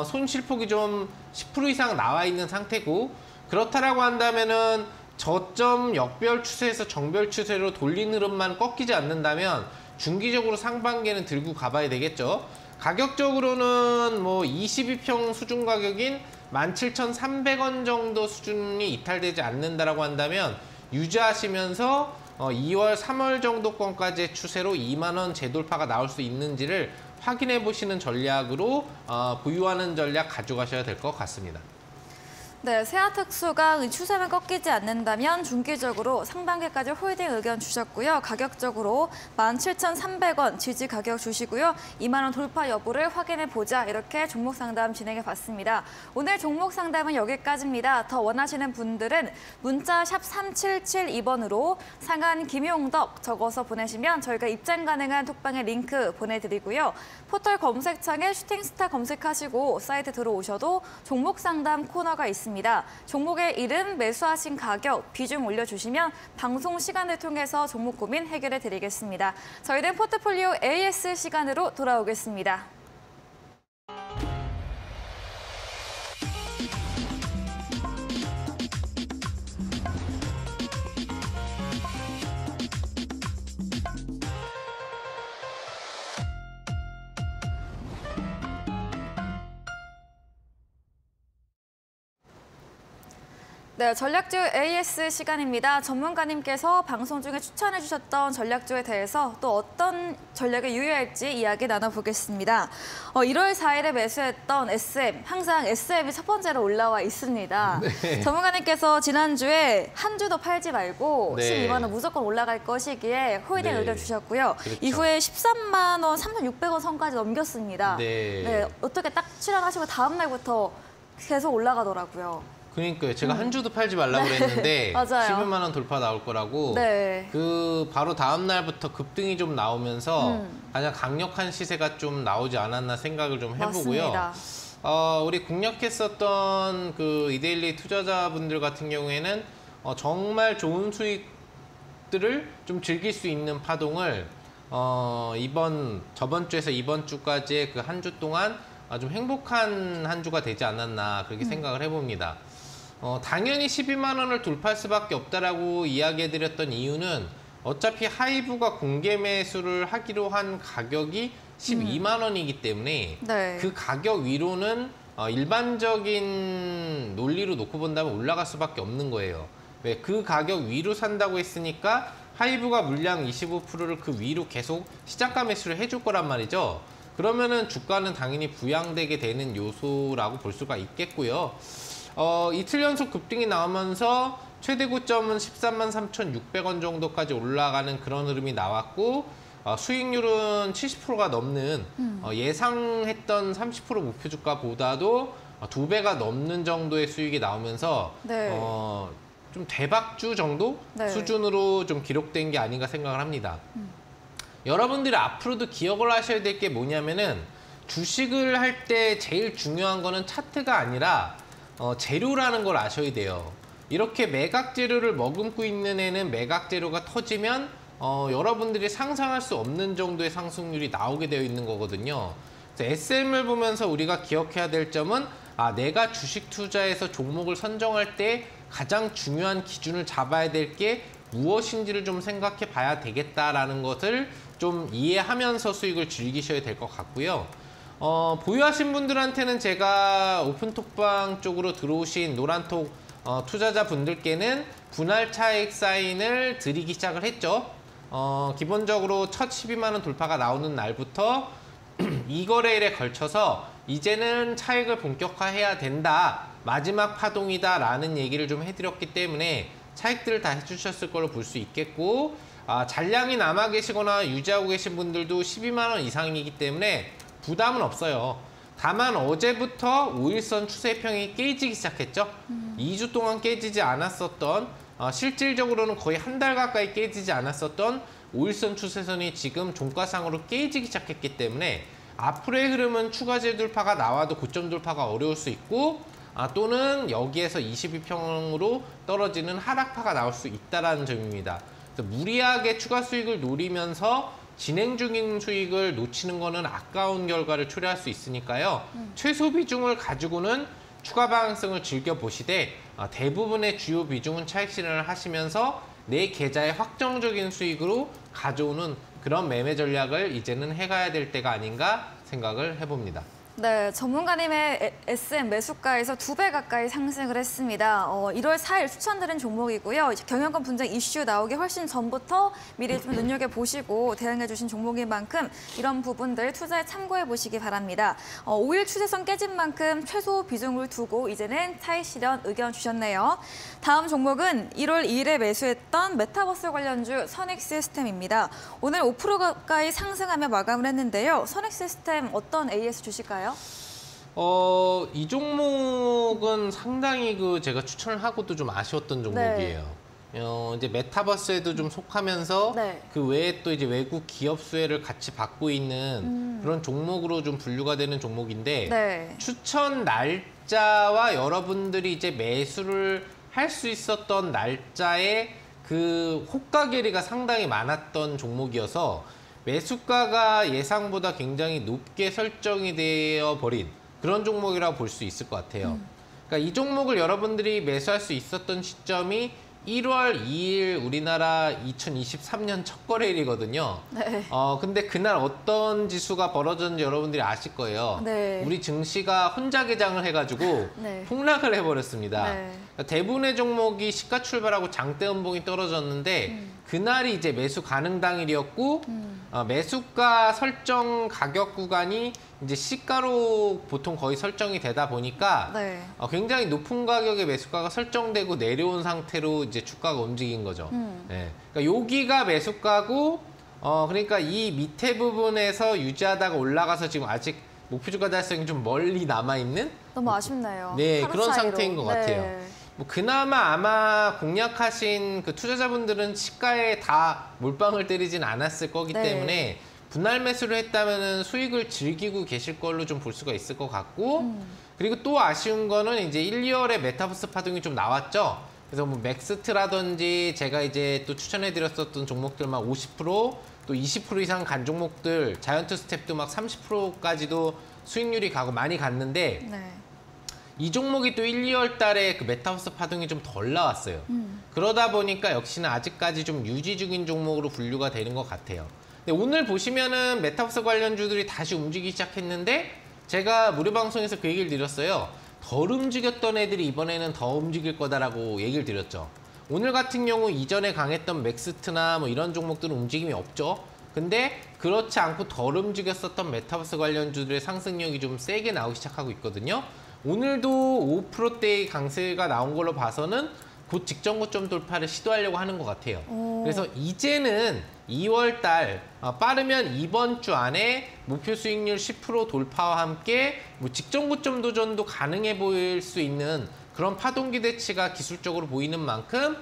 손실폭이 좀 10% 이상 나와 있는 상태고, 그렇다라고 한다면은 저점 역별 추세에서 정별 추세로 돌린 흐름만 꺾이지 않는다면 중기적으로 상반기에는 들고 가봐야 되겠죠. 가격적으로는 뭐 22평 수준 가격인 17,300원 정도 수준이 이탈되지 않는다라고 한다면 유지하시면서 2월, 3월 정도권까지의 추세로 2만 원 재돌파가 나올 수 있는지를 확인해 보시는 전략으로 보유하는 전략 가져가셔야 될 것 같습니다. 네, 세아 특수가 추세만 꺾이지 않는다면 중기적으로 상반기까지 홀딩 의견 주셨고요. 가격적으로 17,300원 지지 가격 주시고요. 2만 원 돌파 여부를 확인해 보자. 이렇게 종목 상담 진행해 봤습니다. 오늘 종목 상담은 여기까지입니다. 더 원하시는 분들은 문자 샵 3772번으로 상한 김용덕 적어서 보내시면 저희가 입장 가능한 톡방의 링크 보내드리고요. 포털 검색창에 슈팅스타 검색하시고 사이트 들어오셔도 종목 상담 코너가 있습니다. 종목의 이름, 매수하신 가격, 비중 올려주시면 방송 시간을 통해서 종목 고민 해결해 드리겠습니다. 저희는 포트폴리오 AS 시간으로 돌아오겠습니다. 네, 전략주 AS 시간입니다. 전문가님께서 방송 중에 추천해 주셨던 전략주에 대해서 또 어떤 전략에 유의할지 이야기 나눠보겠습니다. 1월 4일에 매수했던 SM, 항상 SM이 첫 번째로 올라와 있습니다. 네. 전문가님께서 지난주에 한 주도 팔지 말고 네. 12만 원 무조건 올라갈 것이기에 홀딩 네. 의견 주셨고요. 그렇죠. 이후에 13만 원, 3,600원 선까지 넘겼습니다. 네. 어떻게 딱 출연하시고 다음 날부터 계속 올라가더라고요. 그러니까요. 제가 한 주도 팔지 말라고 그랬는데 맞아요. 11만 원 돌파 나올 거라고 네. 그 바로 다음 날부터 급등이 좀 나오면서 가장 강력한 시세가 좀 나오지 않았나 생각을 좀 해보고요. 맞습니다. 우리 공략했었던 그 이데일리 투자자분들 같은 경우에는 정말 좋은 수익들을 좀 즐길 수 있는 파동을 저번 주에서 이번 주까지의 그 한 주 동안 좀 행복한 한 주가 되지 않았나 그렇게 생각을 해봅니다. 당연히 12만 원을 돌파할 수밖에 없다라고 이야기해드렸던 이유는 어차피 하이브가 공개 매수를 하기로 한 가격이 12만 원이기 때문에 네. 그 가격 위로는 일반적인 논리로 놓고 본다면 올라갈 수밖에 없는 거예요. 왜? 그 가격 위로 산다고 했으니까 하이브가 물량 25%를 그 위로 계속 시장가 매수를 해줄 거란 말이죠. 그러면은 주가는 당연히 부양되게 되는 요소라고 볼 수가 있겠고요. 이틀 연속 급등이 나오면서 최대 고점은 13만 3,600원 정도까지 올라가는 그런 흐름이 나왔고 수익률은 70%가 넘는 예상했던 30% 목표 주가보다도 2배가 넘는 정도의 수익이 나오면서 네. 좀 대박주 정도 네. 수준으로 좀 기록된 게 아닌가 생각을 합니다. 여러분들이 앞으로도 기억을 하셔야 될 게 뭐냐면은 주식을 할 때 제일 중요한 거는 차트가 아니라 재료라는 걸 아셔야 돼요. 이렇게 매각 재료를 머금고 있는 애는 매각 재료가 터지면 여러분들이 상상할 수 없는 정도의 상승률이 나오게 되어 있는 거거든요. 그래서 SM을 보면서 우리가 기억해야 될 점은 내가 주식 투자에서 종목을 선정할 때 가장 중요한 기준을 잡아야 될 게 무엇인지를 좀 생각해 봐야 되겠다라는 것을 좀 이해하면서 수익을 즐기셔야 될 것 같고요. 보유하신 분들한테는 제가 오픈톡방 쪽으로 들어오신 노란톡 투자자분들께는 분할 차익 사인을 드리기 시작을 했죠. 기본적으로 첫 12만 원 돌파가 나오는 날부터 이 거래일에 걸쳐서 이제는 차익을 본격화해야 된다. 마지막 파동이다 라는 얘기를 좀 해드렸기 때문에 차익들을 다 해주셨을 걸로 볼 수 있겠고 잔량이 남아 계시거나 유지하고 계신 분들도 12만 원 이상이기 때문에 부담은 없어요. 다만 어제부터 5일선 추세평이 깨지기 시작했죠. 2주 동안 깨지지 않았었던 실질적으로는 거의 한 달 가까이 깨지지 않았었던 5일선 추세선이 지금 종가상으로 깨지기 시작했기 때문에 앞으로의 흐름은 추가 재돌파가 나와도 고점 돌파가 어려울 수 있고 또는 여기에서 22평으로 떨어지는 하락파가 나올 수 있다는 점입니다. 그래서 무리하게 추가 수익을 노리면서 진행 중인 수익을 놓치는 거는 아까운 결과를 초래할 수 있으니까요. 최소 비중을 가지고는 추가 방향성을 즐겨보시되 대부분의 주요 비중은 차익 실현을 하시면서 내 계좌에 확정적인 수익으로 가져오는 그런 매매 전략을 이제는 해가야 될 때가 아닌가 생각을 해봅니다. 네, 전문가님의 SM 매수가에서 2배 가까이 상승을 했습니다. 1월 4일 추천드린 종목이고요. 이제 경영권 분쟁 이슈 나오기 훨씬 전부터 미리 좀 눈여겨보시고 대응해 주신 종목인 만큼 이런 부분들 투자에 참고해 보시기 바랍니다. 5일 추세선 깨진 만큼 최소 비중을 두고 이제는 차익 실현 의견 주셨네요. 다음 종목은 1월 2일에 매수했던 메타버스 관련주 선익시스템입니다. 오늘 5% 가까이 상승하며 마감을 했는데요. 선익시스템 어떤 AS 주실까요? 이 종목은 상당히 제가 추천을 하고도 좀 아쉬웠던 종목이에요. 이제 메타버스에도 좀 속하면서 네. 그 외에 또 이제 외국 기업 수혜를 같이 받고 있는 그런 종목으로 좀 분류가 되는 종목인데 네. 추천 날짜와 여러분들이 이제 매수를 할 수 있었던 날짜에 그 호가 괴리가 상당히 많았던 종목이어서 매수가가 예상보다 굉장히 높게 설정이 되어 버린 그런 종목이라고 볼 수 있을 것 같아요. 그러니까 이 종목을 여러분들이 매수할 수 있었던 시점이 1월 2일 우리나라 2023년 첫 거래일이거든요. 네. 근데 그날 어떤 지수가 벌어졌는지 여러분들이 아실 거예요. 네. 우리 증시가 혼자 개장을 해가지고 네. 폭락을 해버렸습니다. 네. 그러니까 대부분의 종목이 시가 출발하고 장대 음봉이 떨어졌는데 그날이 이제 매수 가능 당일이었고 매수가 설정 가격 구간이 이제 시가로 보통 거의 설정이 되다 보니까 네. 굉장히 높은 가격에 매수가가 설정되고 내려온 상태로 이제 주가가 움직인 거죠. 네. 그러니까 여기가 매수가고 그러니까 이 밑에 부분에서 유지하다가 올라가서 지금 아직 목표주가 달성이 좀 멀리 남아 있는 너무 아쉽네요. 네, 하루 그런 차이로. 상태인 것 같아요. 뭐 그나마 아마 공략하신 그 투자자분들은 시가에 다 몰빵을 때리진 않았을 거기 네. 때문에 분할 매수를 했다면은 수익을 즐기고 계실 걸로 좀 볼 수가 있을 것 같고 그리고 또 아쉬운 거는 이제 1, 2월에 메타버스 파동이 좀 나왔죠. 그래서 뭐 맥스트라든지 제가 이제 또 추천해드렸었던 종목들 막 50% 또 20% 이상 간 종목들 자이언트 스텝도 막 30%까지도 수익률이 가고 많이 갔는데 네. 이 종목이 또 1, 2월 달에 그 메타버스 파동이 좀 덜 나왔어요. 그러다 보니까 역시나 아직까지 좀 유지 중인 종목으로 분류가 되는 것 같아요. 근데 오늘 보시면은 메타버스 관련주들이 다시 움직이기 시작했는데 제가 무료 방송에서 그 얘기를 드렸어요. 덜 움직였던 애들이 이번에는 더 움직일 거다라고 얘기를 드렸죠. 오늘 같은 경우 이전에 강했던 맥스트나 뭐 이런 종목들은 움직임이 없죠. 근데 그렇지 않고 덜 움직였었던 메타버스 관련주들의 상승력이 좀 세게 나오기 시작하고 있거든요. 오늘도 5%대의 강세가 나온 걸로 봐서는 곧 직전 고점 돌파를 시도하려고 하는 것 같아요. 그래서 이제는 2월 달 빠르면 이번 주 안에 목표 수익률 10% 돌파와 함께 뭐 직전 고점 도전도 가능해 보일 수 있는 그런 파동 기대치가 기술적으로 보이는 만큼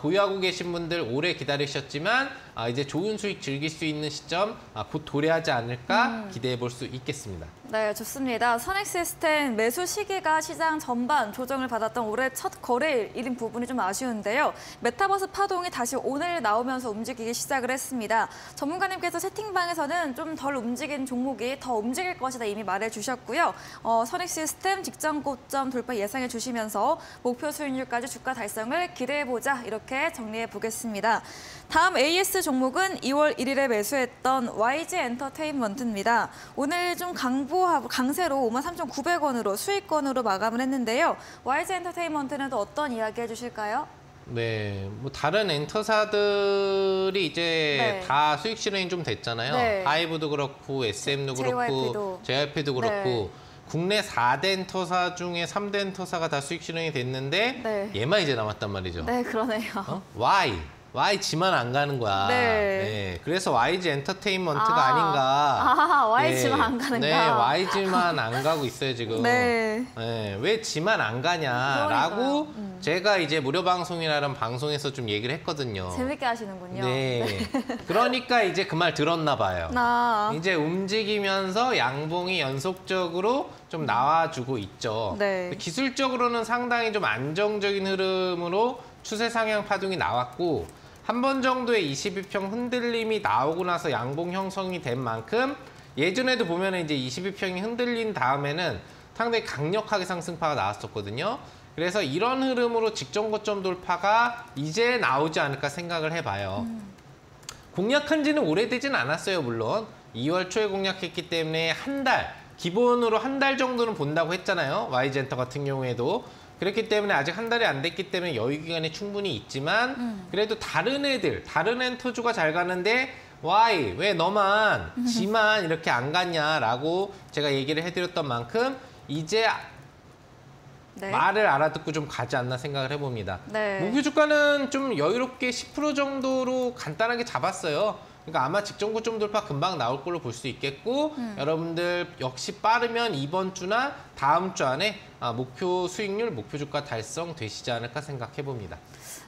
보유하고 계신 분들 오래 기다리셨지만 이제 좋은 수익 즐길 수 있는 시점 곧 도래하지 않을까 기대해 볼 수 있겠습니다. 네, 좋습니다. 선익시스템 매수 시기가 시장 전반 조정을 받았던 올해 첫 거래일인 부분이 좀 아쉬운데요. 메타버스 파동이 다시 오늘 나오면서 움직이기 시작을 했습니다. 전문가님께서 채팅방에서는 좀 덜 움직인 종목이 더 움직일 것이다 이미 말해주셨고요. 선익시스템 직전 고점 돌파 예상해 주시면서 목표 수익률까지 주가 달성을 기대해보자 이렇게 정리해 보겠습니다. 다음 AS 종목은 2월 1일에 매수했던 YG엔터테인먼트입니다. 오늘 좀 강세로 53,900원으로 수익권으로 마감을 했는데요. YG엔터테인먼트는 또 어떤 이야기 해주실까요? 네, 뭐 다른 엔터사들이 이제 네. 다 수익 실현이 좀 됐잖아요. 네. 하이브도 그렇고 SM도 그렇고 JYP도 그렇고 네. 국내 4대 엔터사 중에 3대 엔터사가 다 수익 실현이 됐는데 네. 얘만 이제 남았단 말이죠. 네, 그러네요. Y지만 안 가는 거야. 네. 그래서 YG 엔터테인먼트가 아닌가. Y지만 안 가는가. 네, YG만 안 가고 있어요, 지금. 네. 왜 지만 안 가냐라고 제가 이제 무료 방송이라는 방송에서 좀 얘기를 했거든요. 재밌게 하시는군요. 네. 그러니까 이제 그 말 들었나 봐요. 이제 움직이면서 양봉이 연속적으로 좀 나와주고 있죠. 네. 기술적으로는 상당히 좀 안정적인 흐름으로 추세 상향 파동이 나왔고 한 번 정도의 22평 흔들림이 나오고 나서 양봉 형성이 된 만큼 예전에도 보면 이제 22평이 흔들린 다음에는 상당히 강력하게 상승파가 나왔었거든요. 그래서 이런 흐름으로 직전 고점 돌파가 이제 나오지 않을까 생각을 해봐요. 공략한 지는 오래되진 않았어요, 물론. 2월 초에 공략했기 때문에 한 달, 기본으로 한 달 정도는 본다고 했잖아요. Y젠터 같은 경우에도. 그렇기 때문에 아직 한 달이 안 됐기 때문에 여유 기간이 충분히 있지만 그래도 다른 엔터주가 잘 가는데 Y 왜 너만 지만 이렇게 안 갔냐라고 제가 얘기를 해드렸던 만큼 이제 네. 말을 알아듣고 좀 가지 않나 생각을 해봅니다. 네. 목표 주가는 좀 여유롭게 10% 정도로 간단하게 잡았어요. 그러니까 아마 직전 고점 돌파 금방 나올 걸로 볼 수 있겠고 여러분들 역시 빠르면 이번 주나 다음 주 안에 목표 수익률, 목표 주가 달성 되시지 않을까 생각해 봅니다.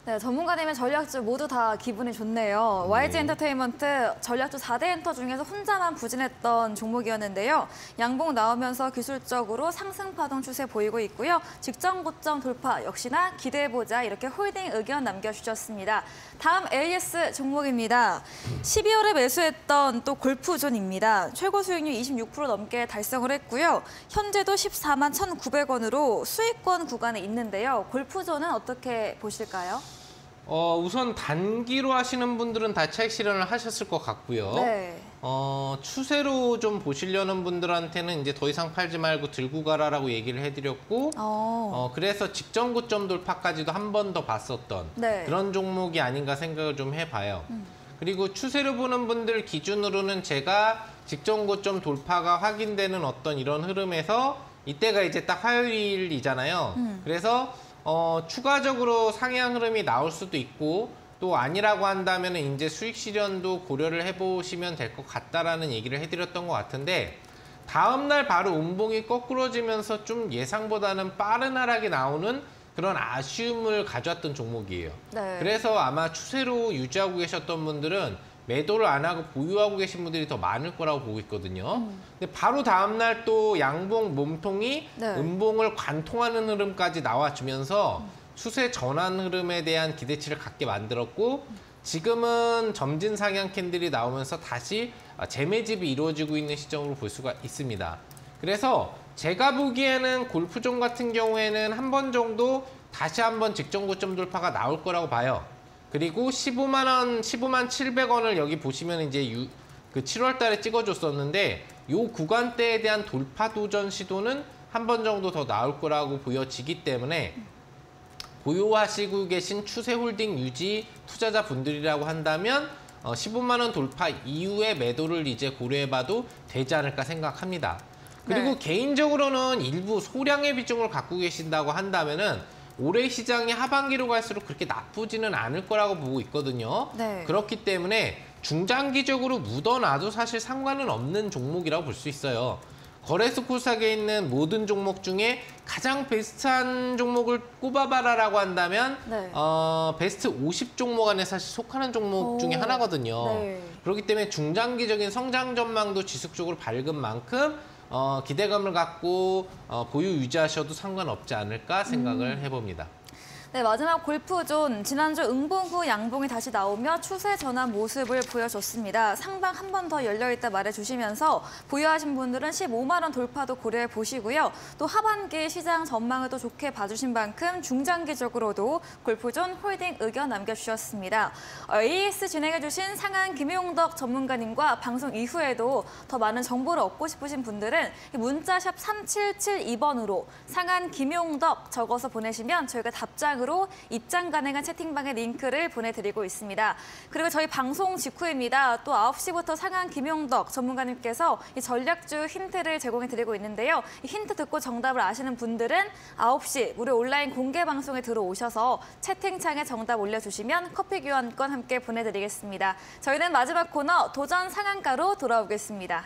네, 전문가님의 전략주 모두 다 기분이 좋네요. YG 엔터테인먼트 전략주 4대 엔터 중에서 혼자만 부진했던 종목이었는데요. 양봉 나오면서 기술적으로 상승 파동 추세 보이고 있고요. 직전 고점 돌파 역시나 기대해보자 이렇게 홀딩 의견 남겨주셨습니다. 다음 AS 종목입니다. 12월에 매수했던 또 골프존입니다. 최고 수익률 26% 넘게 달성을 했고요. 현재도 14만 1,900원으로 수익권 구간에 있는데요. 골프존은 어떻게 보실까요? 우선 단기로 하시는 분들은 다 차익 실현을 하셨을 것 같고요. 네. 추세로 좀 보시려는 분들한테는 이제 더 이상 팔지 말고 들고 가라라고 얘기를 해드렸고, 그래서 직전 고점 돌파까지도 한 번 더 봤었던 네. 그런 종목이 아닌가 생각을 좀 해봐요. 그리고 추세로 보는 분들 기준으로는 제가 직전 고점 돌파가 확인되는 어떤 이런 흐름에서 이때가 이제 딱 화요일이잖아요. 그래서 추가적으로 상향 흐름이 나올 수도 있고 또 아니라고 한다면 이제 수익 실현도 고려를 해보시면 될 것 같다라는 얘기를 해드렸던 것 같은데 다음날 바로 음봉이 거꾸러지면서 좀 예상보다는 빠른 하락이 나오는 그런 아쉬움을 가져왔던 종목이에요. 네. 그래서 아마 추세로 유지하고 계셨던 분들은 매도를 안 하고 보유하고 계신 분들이 더 많을 거라고 보고 있거든요. 근데 바로 다음날 또 양봉 몸통이 네. 음봉을 관통하는 흐름까지 나와주면서 추세 전환 흐름에 대한 기대치를 갖게 만들었고 지금은 점진 상향 캔들이 나오면서 다시 재매집이 이루어지고 있는 시점으로 볼 수가 있습니다. 그래서 제가 보기에는 골프존 같은 경우에는 한 번 정도 다시 한번 직전 고점 돌파가 나올 거라고 봐요. 그리고 15만 700원을 여기 보시면 이제 그 7월 달에 찍어줬었는데 요 구간대에 대한 돌파 도전 시도는 한 번 정도 더 나올 거라고 보여지기 때문에 보유하시고 계신 추세 홀딩 유지 투자자 분들이라고 한다면 15만 원 돌파 이후에 매도를 이제 고려해봐도 되지 않을까 생각합니다. 그리고 네. 개인적으로는 일부 소량의 비중을 갖고 계신다고 한다면은 올해 시장이 하반기로 갈수록 그렇게 나쁘지는 않을 거라고 보고 있거든요. 네. 그렇기 때문에 중장기적으로 묻어놔도 사실 상관은 없는 종목이라고 볼 수 있어요. 거래소 코스닥에 있는 모든 종목 중에 가장 베스트한 종목을 꼽아봐라라고 한다면 네. 베스트 50 종목 안에 사실 속하는 종목 중에 하나거든요. 네. 그렇기 때문에 중장기적인 성장 전망도 지속적으로 밝은 만큼 기대감을 갖고 보유 유지하셔도 상관없지 않을까 생각을 해봅니다. 네, 마지막 골프존. 지난주 음봉 후 양봉이 다시 나오며 추세 전환 모습을 보여줬습니다. 상방 한 번 더 열려있다 말해주시면서 보유하신 분들은 15만 원 돌파도 고려해 보시고요. 또 하반기 시장 전망을 또 좋게 봐주신 만큼 중장기적으로도 골프존 홀딩 의견 남겨주셨습니다. AS 진행해주신 상한 김용덕 전문가님과 방송 이후에도 더 많은 정보를 얻고 싶으신 분들은 문자샵 3772번으로 상한 김용덕 적어서 보내시면 저희가 답장 으로 입장 가능한 채팅방의 링크를 보내드리고 있습니다. 그리고 저희 방송 직후입니다. 또 9시부터 상한 김용덕 전문가님께서 이 전략주 힌트를 제공해드리고 있는데요. 이 힌트 듣고 정답을 아시는 분들은 9시 무료 온라인 공개 방송에 들어오셔서 채팅창에 정답 올려주시면 커피 교환권 함께 보내드리겠습니다. 저희는 마지막 코너 도전 상한가로 돌아오겠습니다.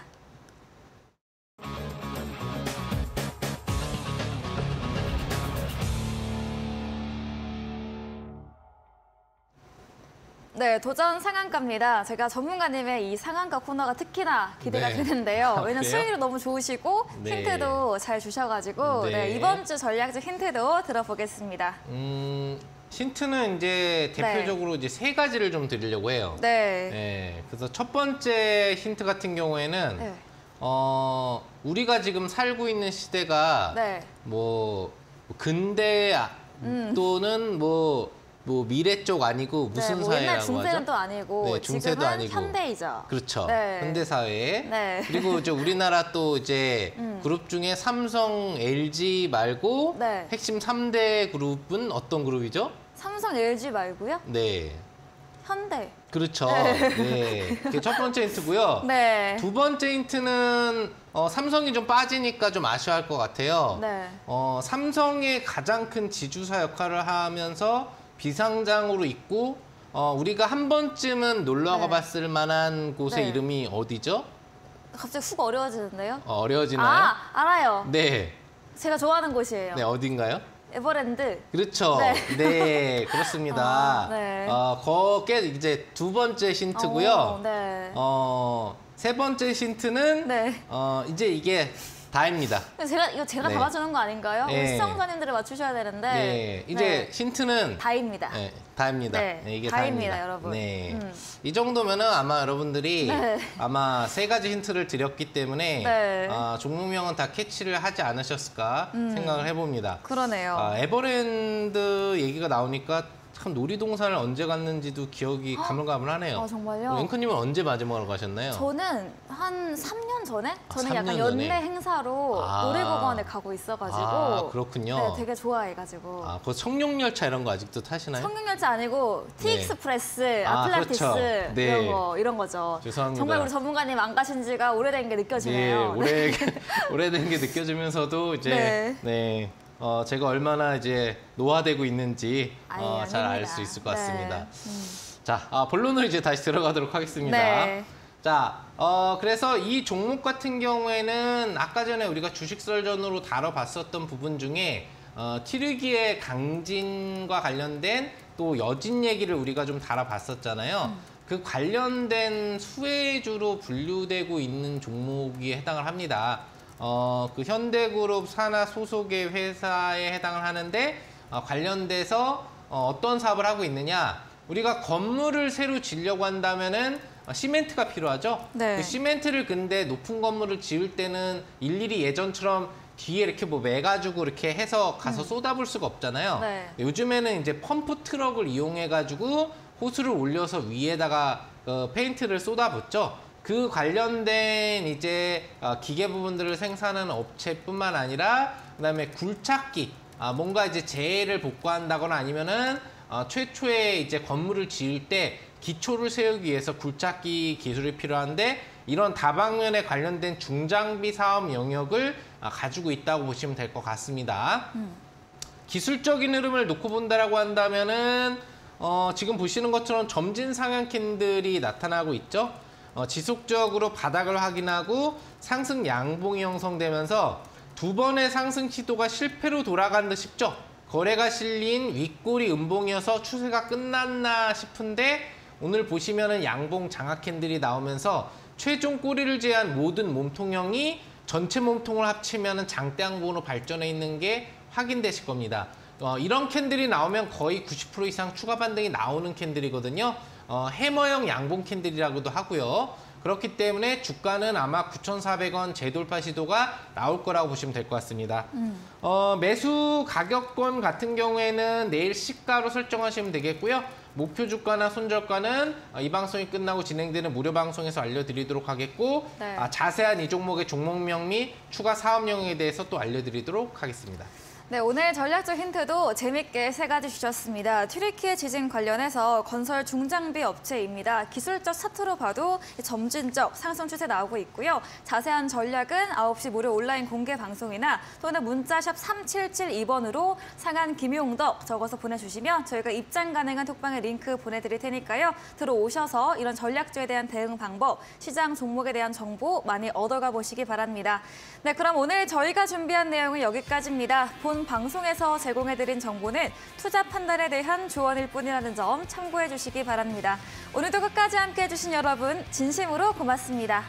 네, 도전 상한가입니다. 제가 전문가님의 이 상한가 코너가 특히나 기대가 네. 되는데요. 왜냐면 그래요? 수익률 너무 좋으시고 네. 힌트도 잘 주셔가지고 네. 이번 주 전략주 힌트도 들어보겠습니다. 힌트는 이제 대표적으로 이제 세 가지를 좀 드리려고 해요. 네. 네, 그래서 첫 번째 힌트 같은 경우에는 네. 우리가 지금 살고 있는 시대가 네. 뭐 근대 또는 뭐 뭐 미래 쪽 아니고 무슨 뭐 옛날 사회라고 중세는 하죠? 또 아니고 네, 중세도 지금은 아니고. 현대이죠. 그렇죠. 네. 현대 사회. 네. 그리고 이제 우리나라 또 이제 그룹 중에 삼성, LG 말고 네. 핵심 3대 그룹은 어떤 그룹이죠? 삼성, LG 말고요? 네. 현대. 그렇죠. 네. 그게 첫 번째 힌트고요. 네. 두 번째 힌트는 삼성이 좀 빠지니까 좀 아쉬워할 것 같아요. 네. 삼성의 가장 큰 지주사 역할을 하면서 비상장으로 있고 우리가 한 번쯤은 놀러 네. 가봤을 만한 곳의 네. 이름이 어디죠? 갑자기 훅 어려워지는데요? 어려워지나요? 아, 알아요. 네. 제가 좋아하는 곳이에요. 네, 어딘가요? 에버랜드. 그렇죠. 네. 네, 그렇습니다. 아, 네. 그게 이제 두 번째 힌트고요. 네. 세 번째 힌트는 네. 이제 이게 다입니다. 제가 네. 다 맞추는 거 아닌가요? 네. 우리 시청자님들이 맞추셔야 되는데. 네, 이제 힌트는 다입니다. 네, 다입니다. 네, 네, 이게 다입니다, 다입니다. 여러분. 네, 이 정도면은 아마 여러분들이 네. 아마 세 가지 힌트를 드렸기 때문에 네. 종목명은 다 캐치를 하지 않으셨을까 생각을 해봅니다. 그러네요. 에버랜드 얘기가 나오니까 참 놀이동산을 언제 갔는지도 기억이 가물가물하네요. 아, 정말요? 앵커님은 언제 마지막으로 가셨나요? 저는 한 3년 전에? 저는 3년 약간 전에? 연례 행사로 아. 놀이공원에 가고 있어가지고. 아, 그렇군요. 네, 되게 좋아해가지고. 그 청룡열차 이런 거 아직도 타시나요? 성균열차 아니고 티익스프레스, 아, 아틀란티스 그렇죠. 네. 이런 거죠. 죄송합니다. 정말 우리 전문가님 안 가신 지가 오래된 게 네, 느껴지네요. 오래된 게 느껴지면서도 이제 네. 네, 제가 얼마나 이제 노화되고 있는지 아이, 잘 알 아닙니다. 수 있을 것 같습니다. 네. 자, 본론으로 이제 다시 들어가도록 하겠습니다. 네. 자, 그래서 이 종목 같은 경우에는 아까 전에 우리가 주식설전으로 다뤄봤었던 부분 중에 티르기의 강진과 관련된 또 여진 얘기를 우리가 좀 다뤄봤었잖아요. 그 관련된 수혜주로 분류되고 있는 종목이 해당을 합니다. 그 현대그룹 산하 소속의 회사에 해당을 하는데 관련돼서 어떤 사업을 하고 있느냐? 우리가 건물을 새로 지으려고 한다면은 시멘트가 필요하죠. 네. 그 시멘트를 근데 높은 건물을 지을 때는 일일이 예전처럼 뒤에 이렇게 뭐 매가지고 이렇게 해서 가서 쏟아볼 수가 없잖아요. 네. 요즘에는 이제 펌프 트럭을 이용해가지고 호스를 올려서 위에다가 페인트를 쏟아붓죠. 그 관련된 이제 기계 부분들을 생산하는 업체뿐만 아니라 그다음에 굴착기, 뭔가 이제 재해를 복구한다거나 아니면은 최초에 이제 건물을 지을 때 기초를 세우기 위해서 굴착기 기술이 필요한데 이런 다방면에 관련된 중장비 사업 영역을 가지고 있다고 보시면 될 것 같습니다. 기술적인 흐름을 놓고 본다라고 한다면은 지금 보시는 것처럼 점진 상향 캔들이 나타나고 있죠. 지속적으로 바닥을 확인하고 상승 양봉이 형성되면서 두 번의 상승 시도가 실패로 돌아간 듯 싶죠. 거래가 실린 윗꼬리 음봉이어서 추세가 끝났나 싶은데 오늘 보시면은 양봉 장악 캔들이 나오면서 최종 꼬리를 제한 모든 몸통형이 전체 몸통을 합치면은 장대양봉으로 발전해 있는 게 확인되실 겁니다. 이런 캔들이 나오면 거의 90% 이상 추가 반등이 나오는 캔들이거든요. 해머형 양봉 캔들이라고도 하고요. 그렇기 때문에 주가는 아마 9,400원 재돌파 시도가 나올 거라고 보시면 될 것 같습니다. 매수 가격권 같은 경우에는 내일 시가로 설정하시면 되겠고요. 목표 주가나 손절가는 이 방송이 끝나고 진행되는 무료 방송에서 알려드리도록 하겠고 네. 자세한 이 종목의 종목명 및 추가 사업 영역에 대해서 또 알려드리도록 하겠습니다. 네, 오늘 전략적 힌트도 재밌게 세 가지 주셨습니다. 튀르키예 지진 관련해서 건설 중장비 업체입니다. 기술적 차트로 봐도 점진적 상승 추세 나오고 있고요. 자세한 전략은 9시 무료 온라인 공개 방송이나 또는 문자샵 3772번으로 상한 김용덕 적어서 보내주시면 저희가 입장 가능한 톡방에 링크 보내드릴 테니까요. 들어오셔서 이런 전략주에 대한 대응 방법, 시장 종목에 대한 정보 많이 얻어가 보시기 바랍니다. 네, 그럼 오늘 저희가 준비한 내용은 여기까지입니다. 본 방송에서 제공해드린 정보는 투자 판단에 대한 조언일 뿐이라는 점 참고해 주시기 바랍니다. 오늘도 끝까지 함께해 주신 여러분 진심으로 고맙습니다.